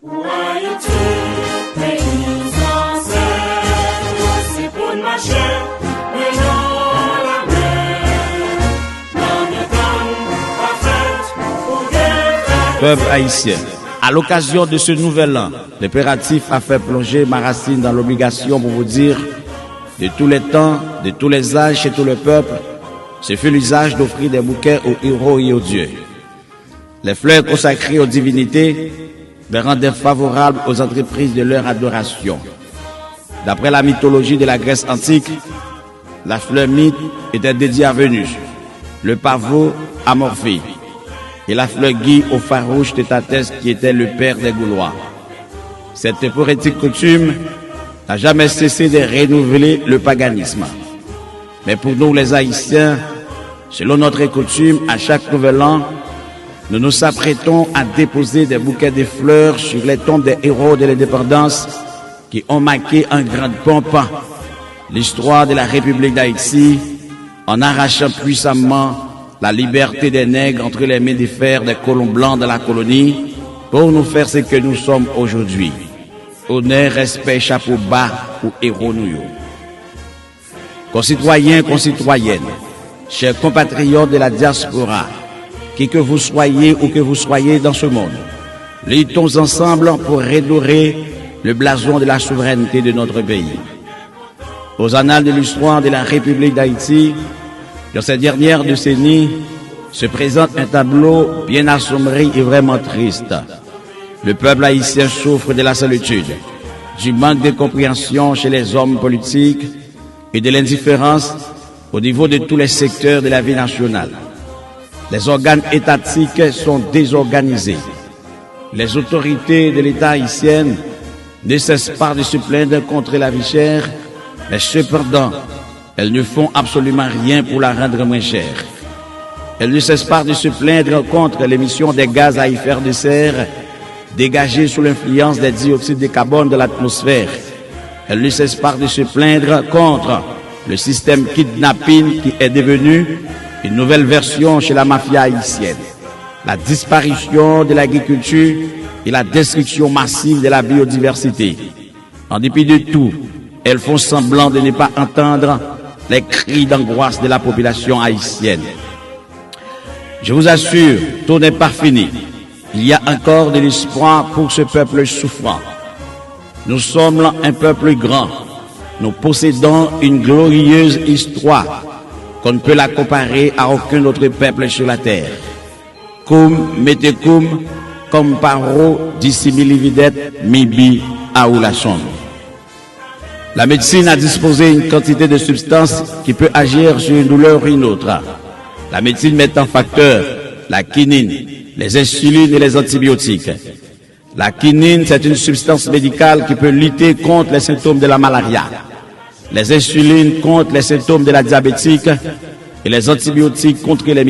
Où es-tu, pays ancêtres, c'est pour une marche, mais non la mer. Dans le temps, parfaite, pour guérir. Peuple haïtien, à l'occasion de ce nouvel an, l'impératif a fait plonger ma racine dans l'obligation pour vous dire, de tous les temps, de tous les âges, chez tout le peuple, ce fut l'usage d'offrir des bouquets aux héros et aux dieux. Les fleurs consacrées aux divinités les rendaient favorables aux entreprises de leur adoration. D'après la mythologie de la Grèce antique, la fleur mythe était dédiée à Vénus, le pavot à Morphée, et la fleur gui au farouche Tétatès qui était le père des Gaulois. Cette poétique coutume n'a jamais cessé de renouveler le paganisme. Mais pour nous les Haïtiens, selon notre coutume, à chaque nouvel an, nous nous apprêtons à déposer des bouquets de fleurs sur les tombes des héros de l'indépendance qui ont marqué en grande pompe l'histoire de la République d'Haïti en arrachant puissamment la liberté des nègres entre les mains de fer des colons blancs de la colonie pour nous faire ce que nous sommes aujourd'hui. Honneur, respect, chapeau bas aux héros nous. Concitoyens, concitoyennes, chers compatriotes de la diaspora, qui que vous soyez ou que vous soyez dans ce monde, luttons ensemble pour redorer le blason de la souveraineté de notre pays. Aux annales de l'histoire de la République d'Haïti, dans ces dernières décennies, se présente un tableau bien assombri et vraiment triste. Le peuple haïtien souffre de la solitude, du manque de compréhension chez les hommes politiques et de l'indifférence au niveau de tous les secteurs de la vie nationale. Les organes étatiques sont désorganisés. Les autorités de l'État haïtien ne cessent pas de se plaindre contre la vie chère, mais cependant, elles ne font absolument rien pour la rendre moins chère. Elles ne cessent pas de se plaindre contre l'émission des gaz à effet de serre dégagés sous l'influence des dioxydes de carbone de l'atmosphère. Elles ne cessent pas de se plaindre contre le système kidnapping qui est devenu une nouvelle version chez la mafia haïtienne. La disparition de l'agriculture et la destruction massive de la biodiversité. En dépit de tout, elles font semblant de ne pas entendre les cris d'angoisse de la population haïtienne. Je vous assure, tout n'est pas fini. Il y a encore de l'espoir pour ce peuple souffrant. Nous sommes un peuple grand. Nous possédons une glorieuse histoire qu'on ne peut la comparer à aucun autre peuple sur la terre. Cum metecum, comme paro dissimilividet mibi aoulason. La médecine a disposé d'une quantité de substances qui peut agir sur une douleur ou une autre. La médecine met en facteur la quinine, les insulines et les antibiotiques. La quinine, c'est une substance médicale qui peut lutter contre les symptômes de la malaria. Les insulines contre les symptômes de la diabétique et les antibiotiques contre les